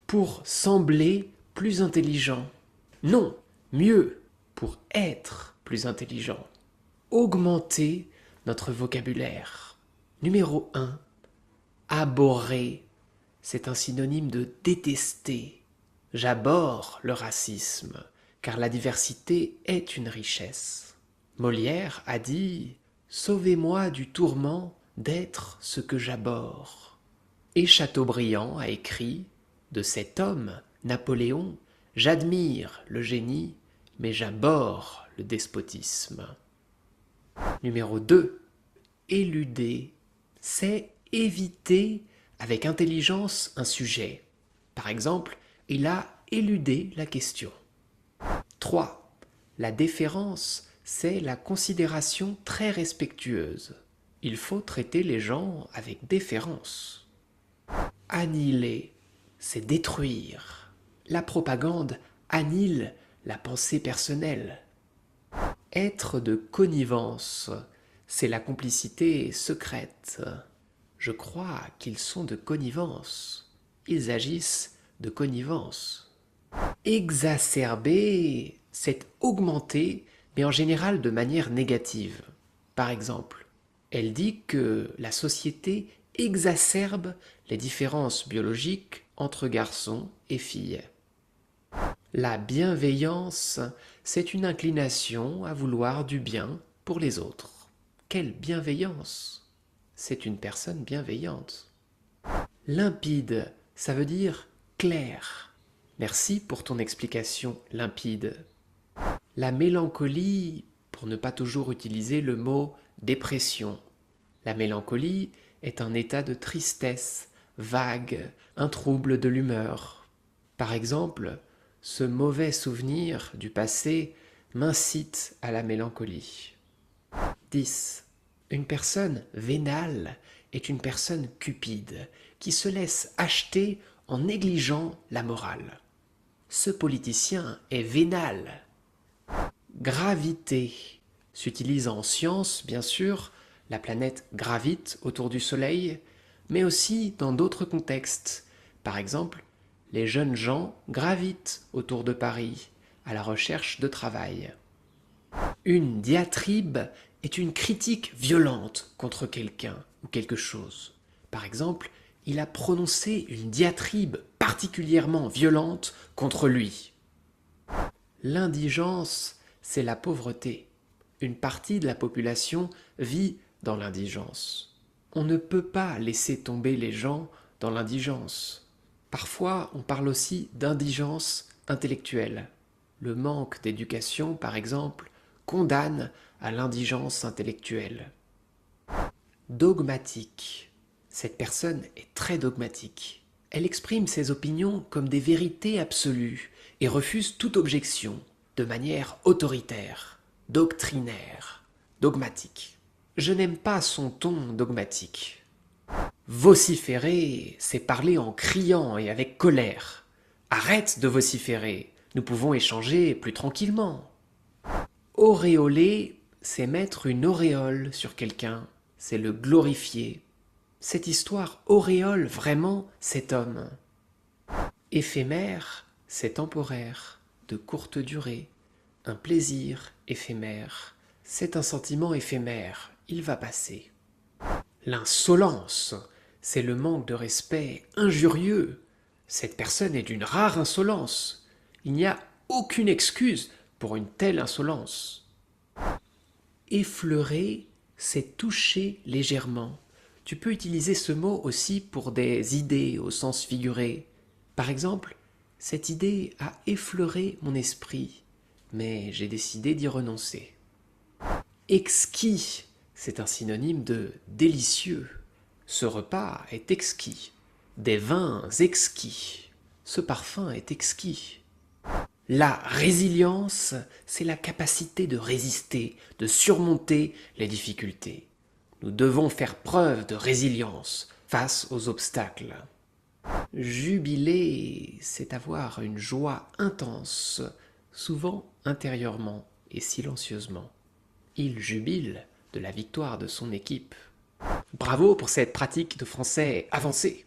pour sembler plus intelligent. Non, mieux, pour être plus intelligent. Augmenter notre vocabulaire. Numéro 1. Abhorrer. C'est un synonyme de détester. J'abhorre le racisme, car la diversité est une richesse. Molière a dit « Sauvez-moi du tourment d'être ce que j'abhorre ». Et Chateaubriand a écrit « De cet homme, Napoléon, j'admire le génie, mais j'abhorre le despotisme ». Numéro 2. Éluder. C'est éviter avec intelligence un sujet. Par exemple, il a éludé la question. 3. La déférence, c'est la considération très respectueuse. Il faut traiter les gens avec déférence. Annihiler, c'est détruire. La propagande annihile la pensée personnelle. Être de connivence, c'est la complicité secrète. Je crois qu'ils sont de connivence. Ils agissent de connivence. Exacerber, c'est augmenter, mais en général de manière négative. Par exemple, elle dit que la société exacerbe les différences biologiques entre garçons et filles. La bienveillance, c'est une inclination à vouloir du bien pour les autres. Quelle bienveillance! C'est une personne bienveillante. Limpide, ça veut dire clair. Merci pour ton explication limpide. La mélancolie, pour ne pas toujours utiliser le mot dépression. La mélancolie est un état de tristesse, vague, un trouble de l'humeur. Par exemple, ce mauvais souvenir du passé m'incite à la mélancolie. 10. Une personne vénale est une personne cupide qui se laisse acheter en négligeant la morale. Ce politicien est vénal. Gravité s'utilise en science, bien sûr, la planète gravite autour du Soleil, mais aussi dans d'autres contextes. Par exemple, les jeunes gens gravitent autour de Paris à la recherche de travail. Une diatribe est une critique violente contre quelqu'un ou quelque chose. Par exemple, il a prononcé une diatribe particulièrement violente contre lui. L'indigence, c'est la pauvreté. Une partie de la population vit dans l'indigence. On ne peut pas laisser tomber les gens dans l'indigence. Parfois, on parle aussi d'indigence intellectuelle. Le manque d'éducation, par exemple, condamne à l'indigence intellectuelle. Dogmatique. Cette personne est très dogmatique. Elle exprime ses opinions comme des vérités absolues et refuse toute objection, de manière autoritaire, doctrinaire, dogmatique. Je n'aime pas son ton dogmatique. Vociférer, c'est parler en criant et avec colère. Arrête de vociférer, nous pouvons échanger plus tranquillement. Auréoler, c'est mettre une auréole sur quelqu'un, c'est le glorifier. Cette histoire auréole vraiment cet homme. Éphémère, c'est temporaire, de courte durée. Un plaisir éphémère, c'est un sentiment éphémère, il va passer. L'insolence, c'est le manque de respect injurieux. Cette personne est d'une rare insolence. Il n'y a aucune excuse pour une telle insolence. Effleurer, c'est toucher légèrement. Tu peux utiliser ce mot aussi pour des idées au sens figuré. Par exemple, cette idée a effleuré mon esprit, mais j'ai décidé d'y renoncer. Exquis, c'est un synonyme de délicieux. Ce repas est exquis. Des vins exquis. Ce parfum est exquis. La résilience, c'est la capacité de résister, de surmonter les difficultés. Nous devons faire preuve de résilience face aux obstacles. Jubiler, c'est avoir une joie intense, souvent intérieurement et silencieusement. Il jubile de la victoire de son équipe. Bravo pour cette pratique de français avancé.